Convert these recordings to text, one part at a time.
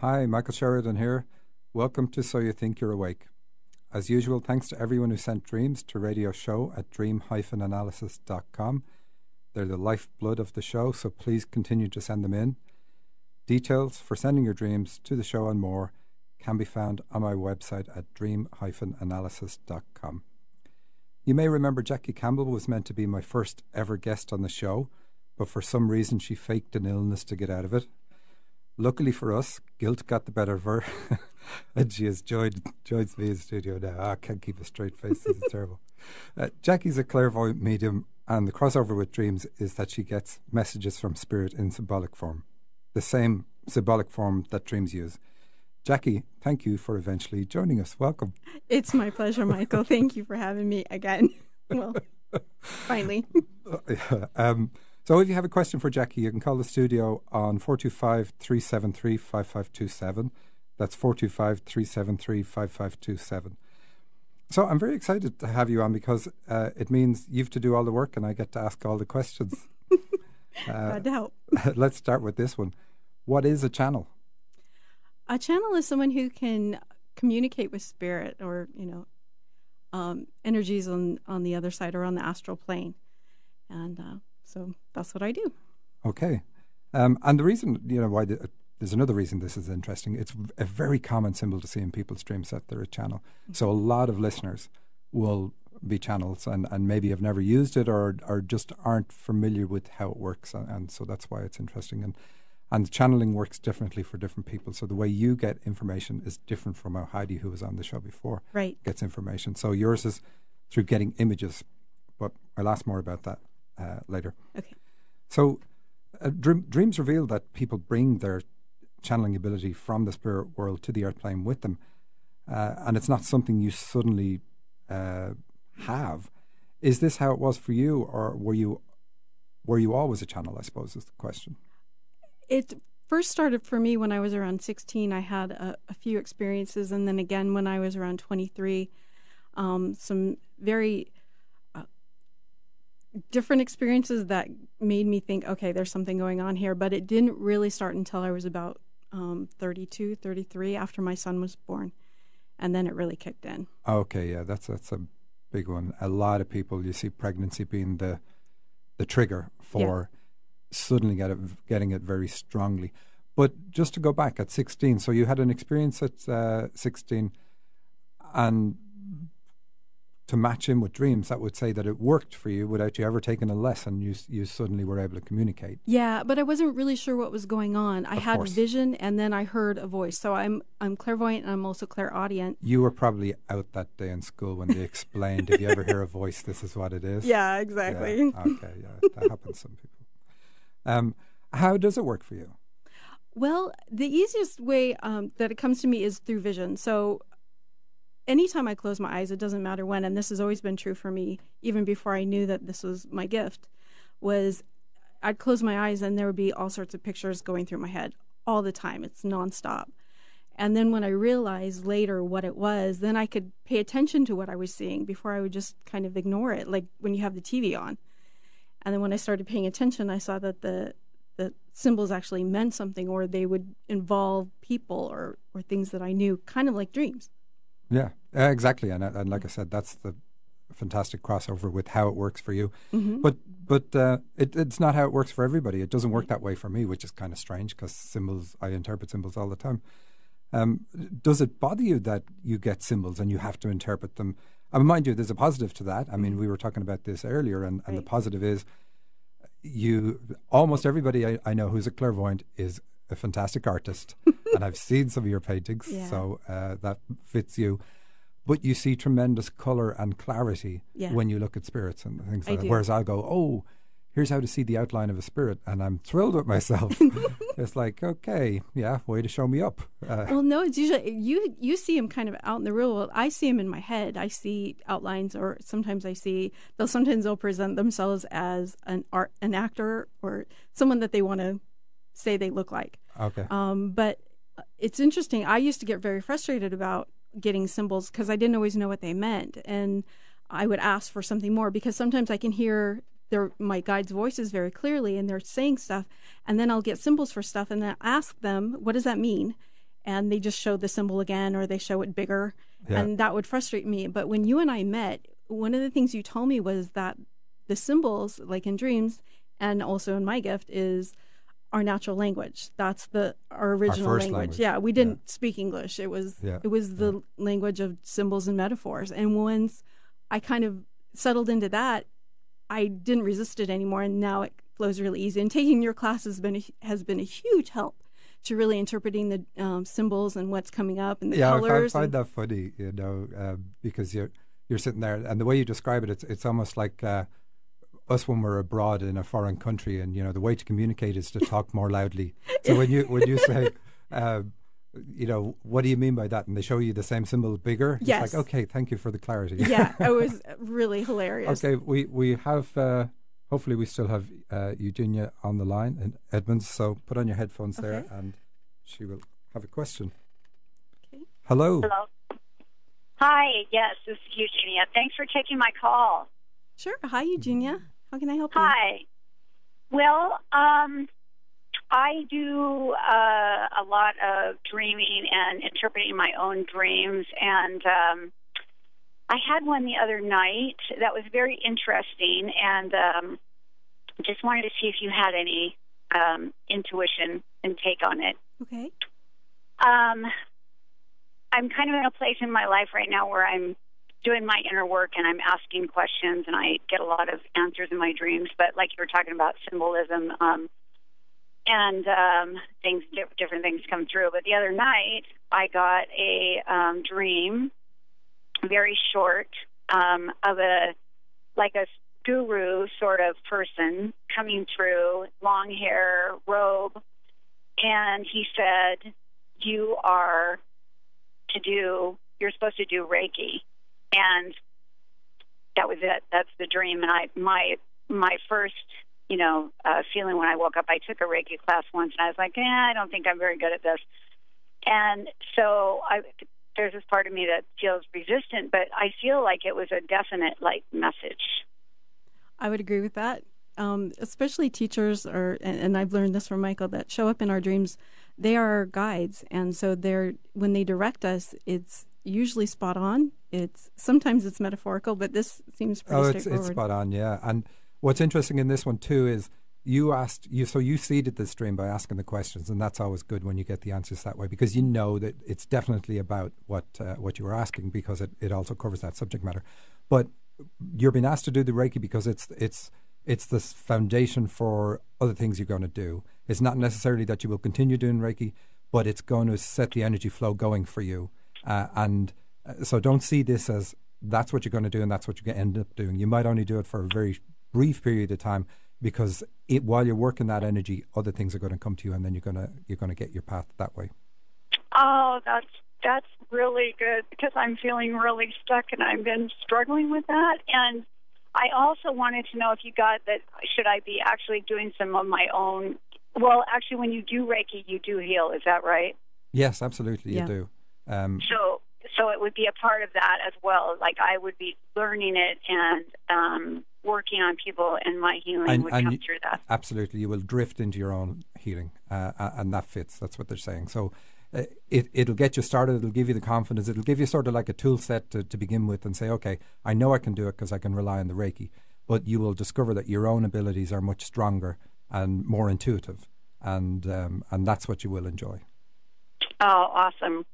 Hi, Michael Sheridan here. Welcome to So You Think You're Awake. As usual, thanks to everyone who sent dreams to radio show at dream-analysis.com. They're the lifeblood of the show, so please continue to send them in. Details for sending your dreams to the show and more can be found on my website at dream-analysis.com. You may remember Jacki Campbell was meant to be my first ever guest on the show, but for some reason she faked an illness to get out of it. Luckily for us, guilt got the better of her, and she has joined me in studio now. I can't keep a straight face. This is terrible. Jacki's a clairvoyant medium, and the crossover with dreams is that she gets messages from spirit in symbolic form, the same symbolic form that dreams use. Jacki, thank you for eventually joining us. Welcome. It's my pleasure, Michael. Thank you for having me again. Well, finally. So if you have a question for Jacki, you can call the studio on 425-373-5527. That's 425-373-5527. So I'm very excited to have you on because it means you have to do all the work and I get to ask all the questions. Glad to help. Let's start with this one. What is a channel? A channel is someone who can communicate with spirit or, energies on the other side or on the astral plane. And so that's what I do. Okay. And the reason, why there's another reason this is interesting. It's a very common symbol to see in people's dreams that they're a channel. Mm-hmm. So a lot of listeners will be channels and maybe have never used it or just aren't familiar with how it works. And so that's why it's interesting. And channeling works differently for different people. So the way you get information is different from how Heidi, who was on the show before, gets information. So yours is through getting images. But I'll ask more about that later. Okay. So dreams reveal that people bring their channeling ability from the spirit world to the earth plane with them. And it's not something you suddenly have. Is this how it was for you, or were you always a channel, I suppose, is the question. It first started for me when I was around 16. I had a few experiences, and then again when I was around 23, some very different experiences that made me think, okay, there's something going on here. But it didn't really start until I was about 32, 33, after my son was born. And then it really kicked in. Okay, yeah, that's a big one. A lot of people, you see pregnancy being the trigger for suddenly getting it very strongly. But just to go back at 16, so you had an experience at 16, and to match in with dreams, that would say that it worked for you without you ever taking a lesson. You suddenly were able to communicate. Yeah, but I wasn't really sure what was going on. I had vision, and then I heard a voice. So I'm clairvoyant, and I'm also clairaudient. You were probably out that day in school when they explained, if you ever hear a voice, this is what it is. Yeah, exactly. Yeah, okay, yeah, that happens to some people. How does it work for you? Well, the easiest way that it comes to me is through vision. So anytime I close my eyes, it doesn't matter when, and this has always been true for me, even before I knew that this was my gift, was I'd close my eyes and there would be all sorts of pictures going through my head all the time. It's nonstop. And then when I realized later what it was, then I could pay attention to what I was seeing before I would just kind of ignore it, like when you have the TV on. And then when I started paying attention, I saw that the symbols actually meant something, or they would involve people or things that I knew, kind of like dreams. Yeah, exactly. And like I said, that's the fantastic crossover with how it works for you. Mm-hmm. But it's not how it works for everybody. It doesn't work that way for me, which is kind of strange because I interpret symbols all the time. Does it bother you that you get symbols and you have to interpret them? I mean, mind you, there's a positive to that. I mean, we were talking about this earlier, and the positive is almost everybody I know who's a clairvoyant is a fantastic artist. And I've seen some of your paintings, so that fits you. But you see tremendous colour and clarity when you look at spirits and things like that. Whereas I'll go, oh, here's how to see the outline of a spirit, and I'm thrilled with myself. It's like, okay, yeah, way to show me up. Well, no, it's usually you see them kind of out in the real world. I see them in my head. I see outlines, or sometimes they'll present themselves as an actor or someone that they want to say they look like. Okay. But it's interesting. I used to get very frustrated about getting symbols because I didn't always know what they meant, and I would ask for something more because sometimes I can hear my guide's voices very clearly, and they're saying stuff, and then I'll get symbols for stuff, and then ask them, what does that mean? and they just show the symbol again, or they show it bigger, Yeah. and that would frustrate me. But when you and I met, one of the things you told me was that the symbols, like in dreams and also in my gift, is our natural language. That's our original first language. language. Yeah, we didn't speak English. It was the language of symbols and metaphors. And once I kind of settled into that, I didn't resist it anymore, and now it flows really easy. And taking your class has been a huge help to really interpreting the symbols and what's coming up and the colors. I find that funny, because you're sitting there, and the way you describe it, it's almost like us when we're abroad in a foreign country, and the way to communicate is to talk more loudly. So when you say, what do you mean by that? And they show you the same symbol bigger. Yes. It's like, okay, thank you for the clarity. Yeah, it was really hilarious. Okay, we have. Hopefully, we still have Eugenia on the line in Edmonds. So put on your headphones there, and she will have a question. Okay. Hello. Hello. Hi. Yes, this is Eugenia. Thanks for taking my call. Sure. Hi, Eugenia. How can I help you? Hi. Well, I do a lot of dreaming and interpreting my own dreams, and I had one the other night that was very interesting, and just wanted to see if you had any intuition and take on it. Okay. I'm kind of in a place in my life right now where I'm doing my inner work, and I'm asking questions, and I get a lot of answers in my dreams. But like you were talking about symbolism, and different things come through. But the other night, I got a dream, very short, of a guru sort of person coming through, long hair, robe, and he said, you're supposed to do Reiki. And that was it. That's the dream. And my first, feeling when I woke up, I took a Reiki class once, and I was like, I don't think I'm very good at this. And so there's this part of me that feels resistant, but I feel like it was a definite, message. I would agree with that. Especially teachers, and I've learned this from Michael, that show up in our dreams, they are our guides. And so when they direct us, it's usually spot on. Sometimes it's metaphorical, but this seems pretty straightforward. It's spot on, yeah. And what's interesting in this one too is so you seeded this dream by asking the questions, and that's always good when you get the answers that way, because you know that it's definitely about what you were asking, because it also covers that subject matter. But you're being asked to do the Reiki because it's this foundation for other things you're going to do. It's not necessarily that you will continue doing Reiki, but it's going to set the energy flow going for you. So don't see this as that's what you're going to do and that's what you're going to end up doing. You might only do it for a very brief period of time, because while you're working that energy, other things are going to come to you, and then you're going to get your path that way. Oh, that's really good, because I'm feeling really stuck, and I've been struggling with that. And I also wanted to know if you got that, should I be actually doing some of my own? Well, actually, when you do Reiki, you do heal. Is that right? Yes, absolutely, you do. So it would be a part of that as well. Like, I would be learning it and working on people, and my healing would come through that. Absolutely. You will drift into your own healing, and that fits. That's what they're saying. So it'll get you started. It'll give you the confidence. It'll give you sort of like a tool set to begin with, and say, okay, I know I can do it because I can rely on the Reiki. But you will discover that your own abilities are much stronger and more intuitive, and that's what you will enjoy. Oh, awesome.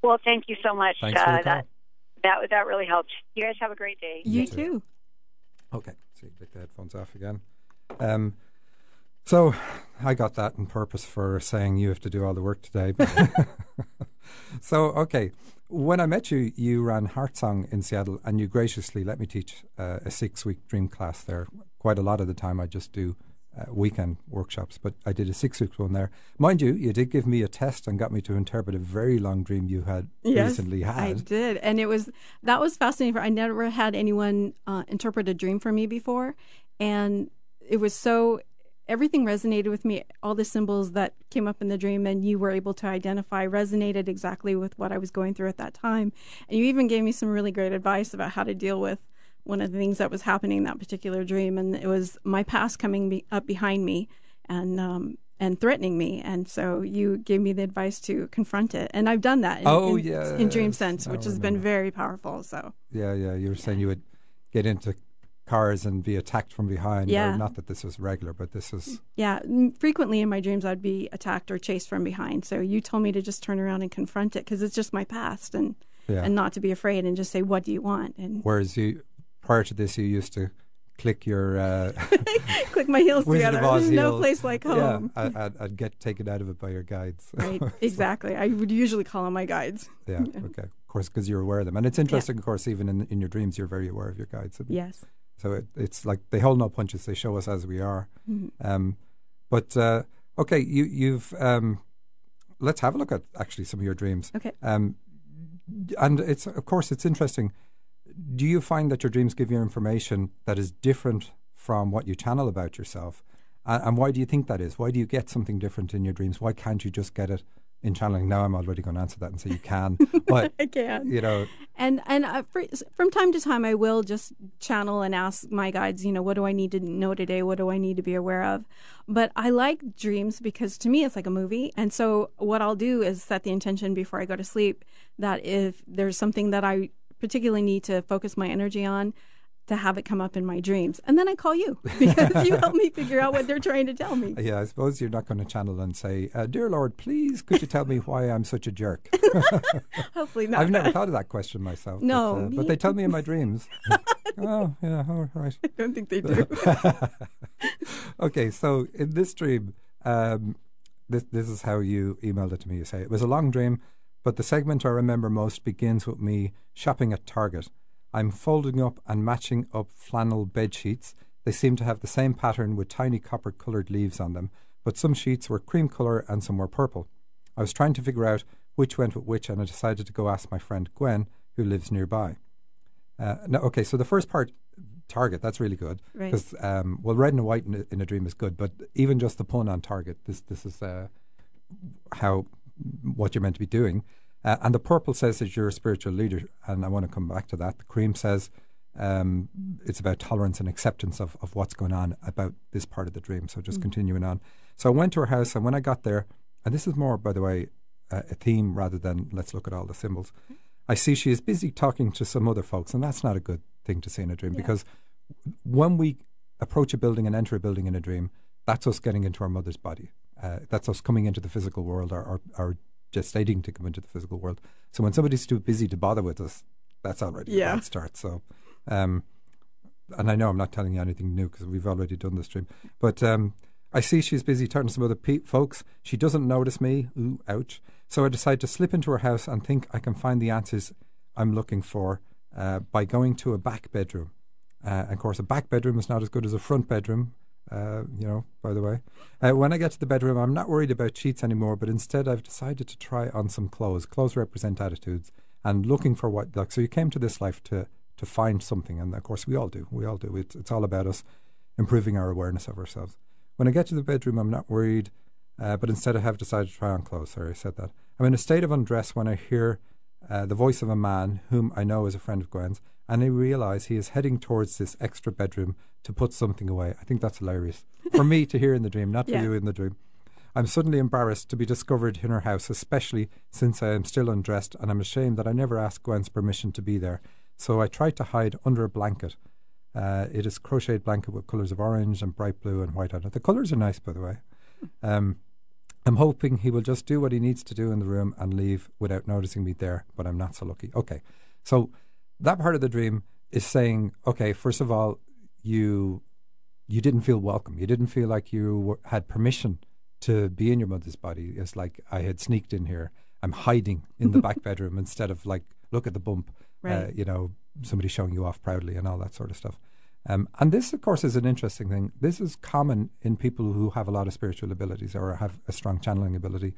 Well, thank you so much. Thanks for the call. That really helped. You guys have a great day. You too. Okay, so you take the headphones off again. So I got that on purpose for saying you have to do all the work today. So, okay, when I met you, you ran Heartsong in Seattle, and you graciously let me teach a 6-week dream class there. Quite a lot of the time I just do weekend workshops, but I did a 6-week one there. Mind you, you did give me a test and got me to interpret a very long dream you had recently had. I did, and that was fascinating. I never had anyone interpret a dream for me before, and it was everything resonated with me. All the symbols that came up in the dream and you were able to identify resonated exactly with what I was going through at that time. And you even gave me some really great advice about how to deal with one of the things that was happening in that particular dream. And it was my past coming up behind me. And and threatening me. And so you gave me the advice to confront it. And I've done that in dream sense, which has been very powerful. So yeah. You were saying you would get into cars and be attacked from behind. Yeah. Or not that this was regular, but this was... Yeah, frequently in my dreams I'd be attacked or chased from behind. So you told me to just turn around and confront it because it's just my past and not to be afraid and just say, what do you want? And whereas prior to this, you used to click your... click my heels Wizard together. of Oz There's heels. no place like home. Yeah, I'd get taken out of it by your guides. Right, exactly. I would usually call on my guides. Yeah, okay. Of course, because you're aware of them. And it's interesting, of course, even in your dreams, you're very aware of your guides. Yes. So it's like they hold no punches; they show us as we are. Mm-hmm. Okay, you've let's have a look at actually some of your dreams. Okay. And it's interesting. Do you find that your dreams give you information that is different from what you channel about yourself? And why do you think that is? Why do you get something different in your dreams? Why can't you just get it in channeling? Now I'm already going to answer that and say you can, but I can. You know, and from time to time I will just channel and ask my guides, what do I need to know today? What do I need to be aware of? But I like dreams because to me it's like a movie, and so what I'll do is set the intention before I go to sleep that if there's something that I particularly need to focus my energy on, to have it come up in my dreams. And then I call you because you help me figure out what they're trying to tell me. Yeah, I suppose you're not going to channel and say, dear Lord, please, could you tell me why I'm such a jerk? Hopefully not. I've never thought of that question myself. No. But they tell me in my dreams. Oh, yeah, all right. I don't think they do. Okay, so in this dream, this is how you emailed it to me. You say, it was a long dream, but the segment I remember most begins with me shopping at Target. I'm folding up and matching up flannel bed sheets. They seem to have the same pattern with tiny copper-coloured leaves on them, but some sheets were cream colour and some were purple. I was trying to figure out which went with which, and I decided to go ask my friend Gwen, who lives nearby. So the first part, Target, that's really good. Because, red and white in a dream is good, but even just the pun on Target, this is what you're meant to be doing. And the purple says that you're a spiritual leader, and I want to come back to that. The cream says it's about tolerance and acceptance of what's going on about this part of the dream. So just continuing on. So I went to her house, and when I got there, and this is more, by the way, a theme rather than let's look at all the symbols, I see she is busy talking to some other folks, and that's not a good thing to see in a dream because when we approach a building and enter a building in a dream, that's us getting into our mother's body. That's us coming into the physical world or gestating to come into the physical world. So when somebody's too busy to bother with us, that's already a bad start. So, and I know I'm not telling you anything new because we've already done this dream. But I see she's busy talking to some other folks. She doesn't notice me. Ooh, ouch. So I decide to slip into her house and think I can find the answers I'm looking for by going to a back bedroom. Of course, a back bedroom is not as good as a front bedroom. By the way. When I get to the bedroom, I'm not worried about sheets anymore, but instead I've decided to try on some clothes. Clothes represent attitudes and looking for so you came to this life to find something, and of course we all do. It's all about us improving our awareness of ourselves. When I get to the bedroom, I'm not worried, but instead I have decided to try on clothes. Sorry, I said that. I'm in a state of undress when I hear the voice of a man whom I know is a friend of Gwen's, and I realise he is heading towards this extra bedroom to put something away. I think that's hilarious. For me to hear in the dream, not for you in the dream. I'm suddenly embarrassed to be discovered in her house, especially since I am still undressed, and I'm ashamed that I never asked Gwen's permission to be there. So I tried to hide under a blanket. It is a crocheted blanket with colours of orange and bright blue and white on it. The colours are nice, by the way. I'm hoping he will just do what he needs to do in the room and leave without noticing me there, but I'm not so lucky. Okay, so that part of the dream is saying, okay, first of all, you didn't feel welcome. You didn't feel like you had permission to be in your mother's body. It's like I had sneaked in here. I'm hiding in the back bedroom instead of like, look at the bump, somebody showing you off proudly and all that sort of stuff. And this, of course, is an interesting thing. This is common in people who have a lot of spiritual abilities or have a strong channeling ability.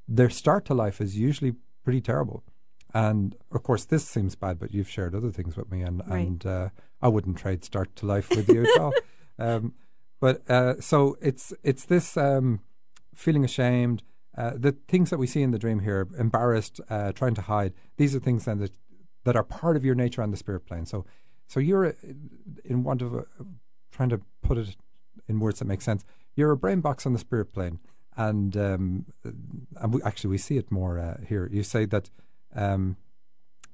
Their start to life is usually pretty terrible. And, of course, this seems bad, but you've shared other things with me, and I wouldn't trade start to life with you at all. So it's this feeling ashamed, the things that we see in the dream here, embarrassed, trying to hide. These are things then that are part of your nature on the spirit plane. So you're, in want of trying to put it in words that make sense, you're a brain box on the spirit plane. and we see it more here. You say that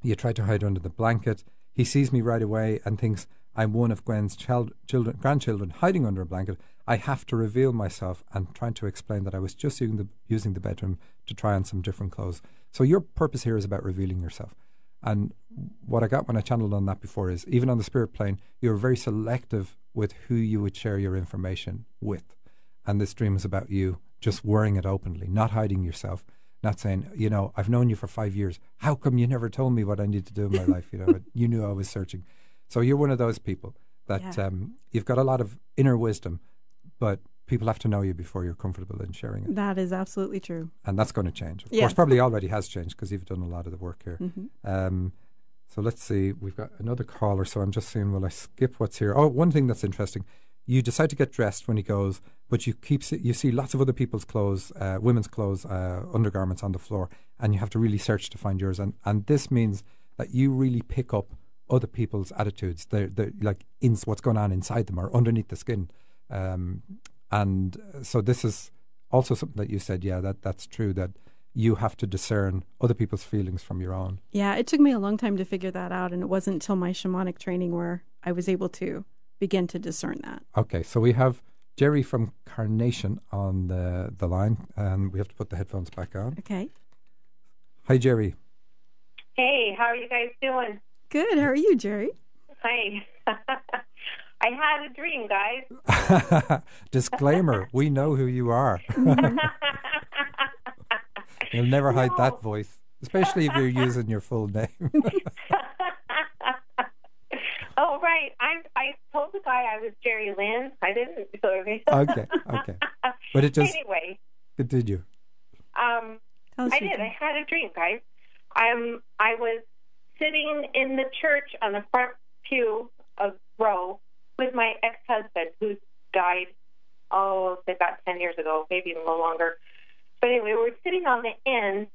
you try to hide under the blanket. He sees me right away and thinks I'm one of Gwen's grandchildren hiding under a blanket. I have to reveal myself and trying to explain that I was just using the bedroom to try on some different clothes. So your purpose here is about revealing yourself. And what I got when I channeled on that before is, even on the spirit plane, you're very selective with who you would share your information with. And this dream is about you just wearing it openly, not hiding yourself, not saying, I've known you for 5 years. How come you never told me what I need to do in my life? You knew I was searching. So you're one of those people that you've got a lot of inner wisdom, but people have to know you before you're comfortable in sharing it. That is absolutely true. And that's going to change. Of course, probably already has changed because you've done a lot of the work here. Mm-hmm. So let's see. We've got another caller, so I'm just seeing, will I skip what's here? Oh, one thing that's interesting. You decide to get dressed when he goes, but you see lots of other people's clothes, women's clothes, undergarments on the floor, and you have to really search to find yours. And this means that you really pick up other people's attitudes. They're like what's going on inside them or underneath the skin. And so this is also something that you said, that's true, that you have to discern other people's feelings from your own. Yeah, it took me a long time to figure that out, and it wasn't until my shamanic training where I was able to begin to discern that. Okay, so we have Jerry from Carnation on the line, and we have to put the headphones back on. Okay. Hi, Jerry. Hey, how are you guys doing? Good. How are you, Jerry? Hi. I had a dream, guys. Disclaimer, we know who you are. You'll never hide that voice, especially if you're using your full name. Oh, right. I told the guy I was Jerry Lynn. I didn't. Okay. But it just... Anyway. Continue. I did. I had a dream, guys. I was sitting in the church on the front pew of row with my ex-husband, who died, about 10 years ago, maybe a little longer. But anyway, we were sitting on the end.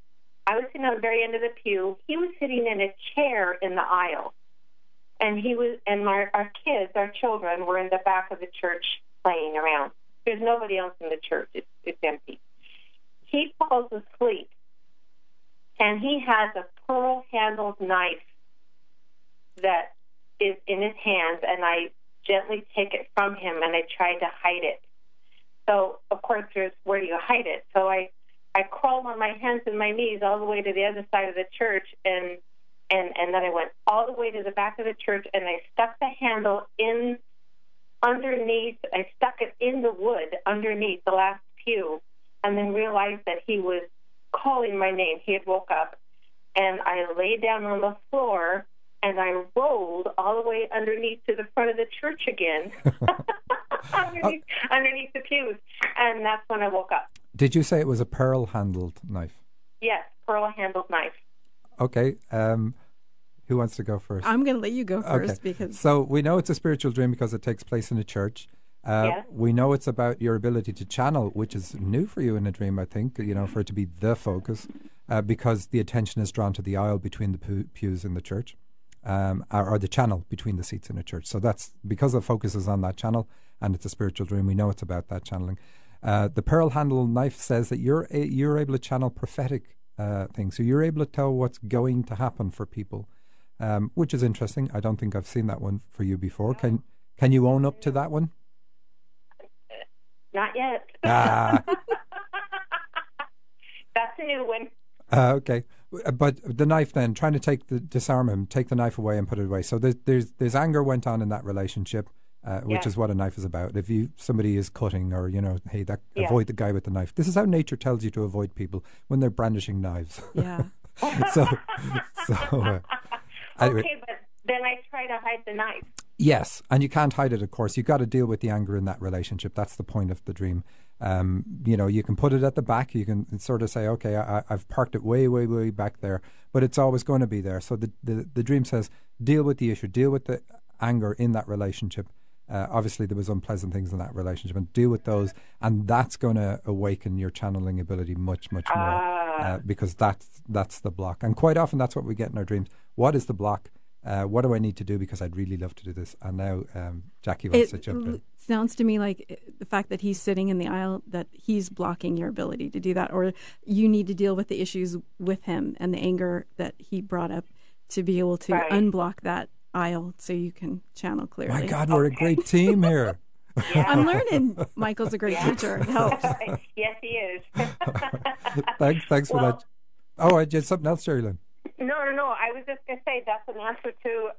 I was sitting on the very end of the pew. He was sitting in a chair in the aisle. And our kids, our children, were in the back of the church playing around. There's nobody else in the church. It's empty. He falls asleep, and he has a pearl-handled knife that is in his hands, and I gently take it from him, and I try to hide it. So, of course, where do you hide it? So I crawled on my hands and my knees all the way to the other side of the church, and then I went all the way to the back of the church, and I stuck the handle in underneath. I stuck it in the wood underneath the last pew, and then realized that he was calling my name. He had woke up, and I lay down on the floor, and I rolled all the way underneath to the front of the church again, underneath the pews, and that's when I woke up. Did you say it was a pearl-handled knife? Yes, pearl-handled knife. Okay. Who wants to go first? I'm going to let you go first. Because So we know it's a spiritual dream because it takes place in a church. We know it's about your ability to channel, which is new for you in a dream, I think, for it to be the focus, because the attention is drawn to the aisle between the pews in the church, or the channel between the seats in a church. So that's because the focus is on that channel, and it's a spiritual dream. We know it's about that channeling. The pearl handle knife says that you're able to channel prophetic things. So you're able to tell what's going to happen for people, which is interesting. I don't think I've seen that one for you before. No. Can you own up to that one? Not yet. Ah. That's a new one. Okay. But the knife then, trying to disarm him, take the knife away and put it away. So there's anger went on in that relationship, which is what a knife is about. If somebody is cutting or, avoid the guy with the knife. This is how nature tells you to avoid people when they're brandishing knives. Yeah. Anyway. Okay, but then I try to hide the knife. Yes, and you can't hide it, of course. You've got to deal with the anger in that relationship. That's the point of the dream. You can put it at the back. You can sort of say, okay, I've parked it way, way, way back there, but it's always going to be there. So the dream says, deal with the issue, deal with the anger in that relationship. Obviously, there was unpleasant things in that relationship, and deal with those, and that's going to awaken your channeling ability much, much more, because that's the block. And quite often, that's what we get in our dreams. What is the block? What do I need to do? Because I'd really love to do this. And now Jacki wants to jump in. Sounds to me like the fact that he's sitting in the aisle, that he's blocking your ability to do that, or you need to deal with the issues with him and the anger that he brought up to be able to unblock that aisle so you can channel clearly. My God, we're a great team here. Yeah. I'm learning. Michael's a great teacher. It helps. Yes, he is. Thanks for that. Oh, I did something else, Jerry Lynn. No. I was just going to say that's an answer to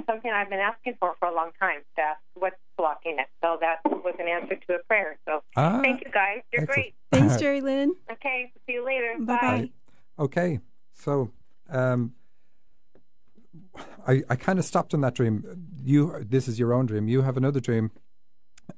something I've been asking for a long time. That's what's blocking it. So that was an answer to a prayer. So thank you, guys. You're excellent. great. Thanks, Jerry Lynn. Okay. See you later. Bye-bye. Okay. So I kind of stopped on that dream. This is your own dream. You have another dream.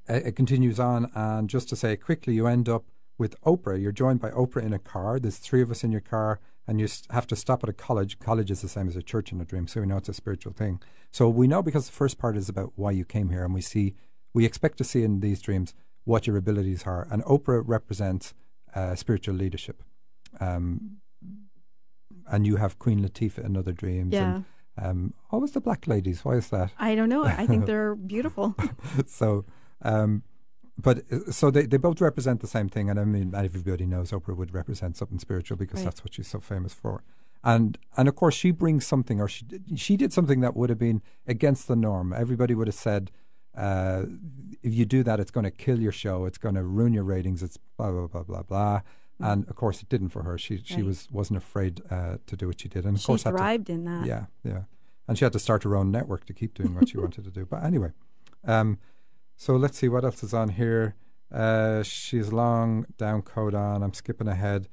It continues on. And just to say quickly, you end up with Oprah. You're joined by Oprah in a car. There's 3 of us in your car. And you have to stop at a college. College is the same as a church in a dream, so we know it's a spiritual thing. So we know, because the first part is about why you came here, and we expect to see in these dreams what your abilities are. And Oprah represents spiritual leadership. And you have Queen Latifah in other dreams. Yeah. And, always the black ladies. Why is that? I don't know. I think they're beautiful. So they both represent the same thing, and I mean, everybody knows Oprah would represent something spiritual because that's what she's so famous for. And of course, she brings something, or she did something that would have been against the norm. Everybody would have said, if you do that, it's going to kill your show, it's going to ruin your ratings, it's blah blah blah blah blah. And of course, it didn't for her. She wasn't afraid to do what she did, and of course, she thrived in that. Yeah, and she had to start her own network to keep doing what she wanted to do. But anyway. So let's see what else is on here. She's long down codon. I'm skipping ahead.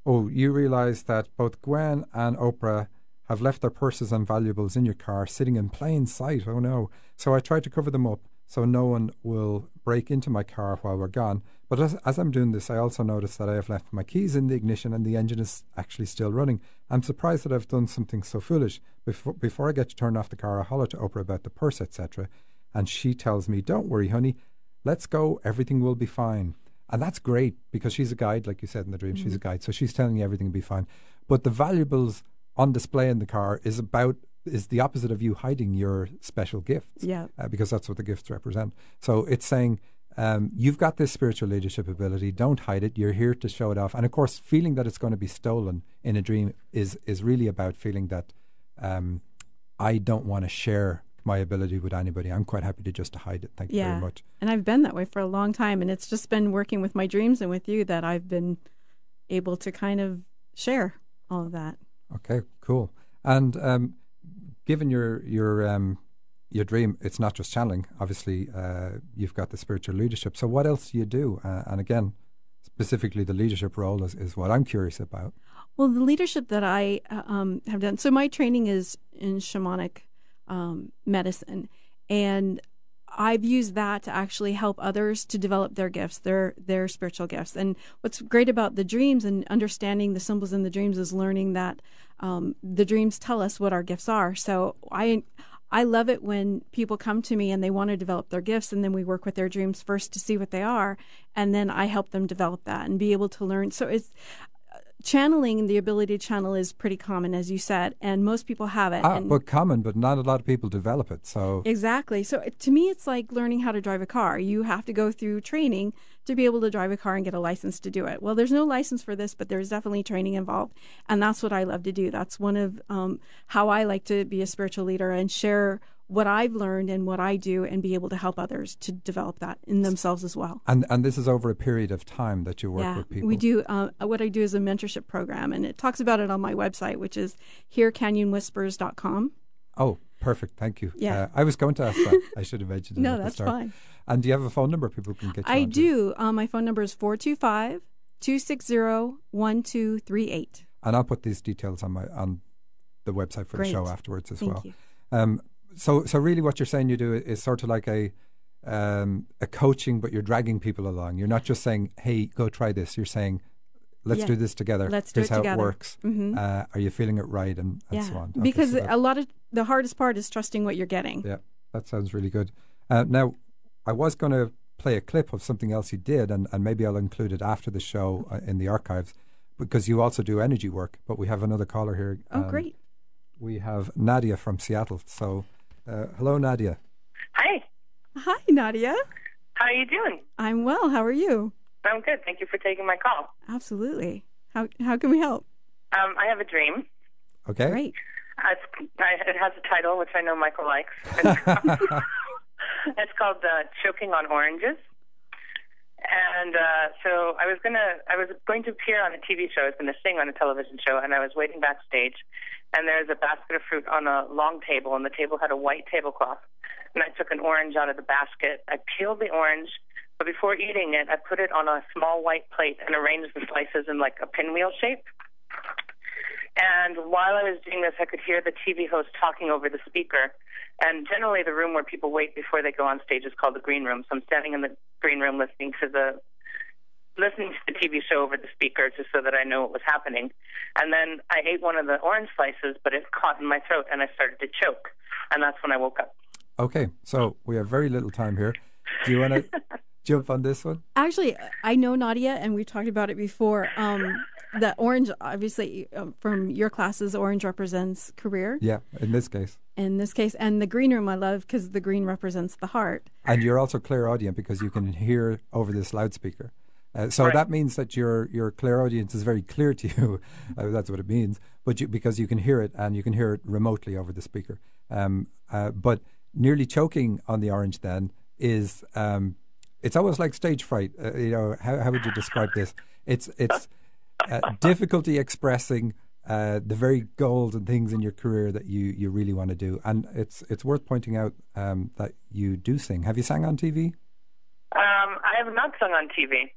Oh, you realize that both Gwen and Oprah have left their purses and valuables in your car, sitting in plain sight. Oh no. So I tried to cover them up so no one will break into my car while we're gone. But as I'm doing this, I also notice that I have left my keys in the ignition and the engine is actually still running. I'm surprised that I've done something so foolish. Before I get to turn off the car, I holler to Oprah about the purse, etc. And she tells me, "Don't worry, honey. Let's go. Everything will be fine." And that's great, because she's a guide, like you said in the dream. She's a guide. So she's telling you everything will be fine. But the valuables on display in the car is the opposite of you hiding your special gifts. Yeah. Because that's what the gifts represent. So it's saying, you've got this spiritual leadership ability. Don't hide it. You're here to show it off. And of course, feeling that it's going to be stolen in a dream is really about feeling that I don't want to share my ability with anybody. I'm quite happy to just hide it. Thank you very much. And I've been that way for a long time, and it's just been working with my dreams and with you that I've been able to kind of share all of that. Okay, cool. And given your dream, it's not just channeling. Obviously, you've got the spiritual leadership. So what else do you do? And again, specifically the leadership role is what I'm curious about. Well, the leadership that I have done. So my training is in shamanic medicine, and I've used that to actually help others to develop their gifts, their spiritual gifts. And what's great about the dreams and understanding the symbols in the dreams is learning that the dreams tell us what our gifts are. So I love it when people come to me and they want to develop their gifts, and then we work with their dreams first to see what they are, and then I help them develop that and be able to learn. So it's channeling, the ability to channel is pretty common, as you said, and most people have it. But common, but not a lot of people develop it. So exactly. So to me, it's like learning how to drive a car. You have to go through training to be able to drive a car and get a license to do it. Well, there's no license for this, but there's definitely training involved, and that's what I love to do. That's one of how I like to be a spiritual leader and share what I've learned and what I do, and be able to help others to develop that in themselves as well. And this is over a period of time that you work with people. We do. What I do is a mentorship program, and it talks about it on my website, which is hearcanyonwhispers.com. Oh, perfect. Thank you. Yeah. I was going to ask that. I should have mentioned it. No, at the that's start. fine. And do you have a phone number people can get you I onto? do. My phone number is 425-260-1238. And I'll put these details on the website for the show afterwards as well. Thank you. So really what you're saying you do is sort of like a coaching, but you're dragging people along. You're not just saying, hey, go try this. You're saying, let's do this together. Let's do Here's it together. how it works. Mm-hmm. Are you feeling it right? And so on. Okay, because so a lot of the hardest part is trusting what you're getting. Yeah, that sounds really good. Now, I was going to play a clip of something else you did, and maybe I'll include it after the show in the archives, because you also do energy work. But we have another caller here. Oh, great. we have Nadia from Seattle. So, hello, Nadia. Hi. Hi, Nadia. How are you doing? I'm well. How are you? I'm good. Thank you for taking my call. Absolutely. How can we help? I have a dream. Okay. Great. It has a title, which I know Michael likes. It's called Choking on Oranges. And so I was going to appear on a TV show. I was going to sing on a television show, and I was waiting backstage. And there's a basket of fruit on a long table, and the table had a white tablecloth. And I took an orange out of the basket. I peeled the orange, but before eating it, I put it on a small white plate and arranged the slices in like a pinwheel shape. And while I was doing this, I could hear the TV host talking over the speaker. And generally, the room where people wait before they go on stage is called the green room. So I'm standing in the green room listening to the TV show over the speaker just so that I know what was happening. And then I ate one of the orange slices, but it caught in my throat and I started to choke. And that's when I woke up. Okay, so we have very little time here. Do you want to jump on this one? Actually, I know Nadia, and we've talked about it before. The orange, obviously, from your classes, orange represents career. Yeah, in this case. In this case, and the green room I love because the green represents the heart. And you're also clairaudient because you can hear over this loudspeaker. So right. That means that your clairaudience is very clear to you. That's what it means. But because you can hear it, and you can hear it remotely over the speaker. But nearly choking on the orange then is it's almost like stage fright. How would you describe this? It's difficulty expressing the very goals and things in your career that you really want to do. And it's worth pointing out that you do sing. Have you sang on TV? I have not sung on TV.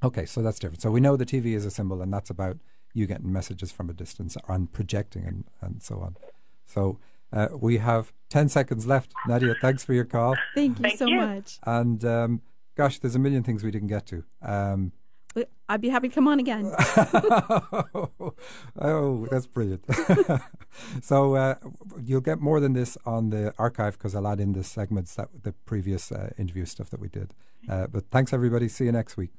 Okay, so that's different. So we know the TV is a symbol, and that's about you getting messages from a distance and projecting and so on. So we have 10 seconds left. Nadia, thanks for your call. Thank you so much. And gosh, there's a million things we didn't get to. I'd be happy to come on again. Oh, that's brilliant. So you'll get more than this on the archive because I'll add in the segments, the previous interview stuff that we did. But thanks, everybody. See you next week.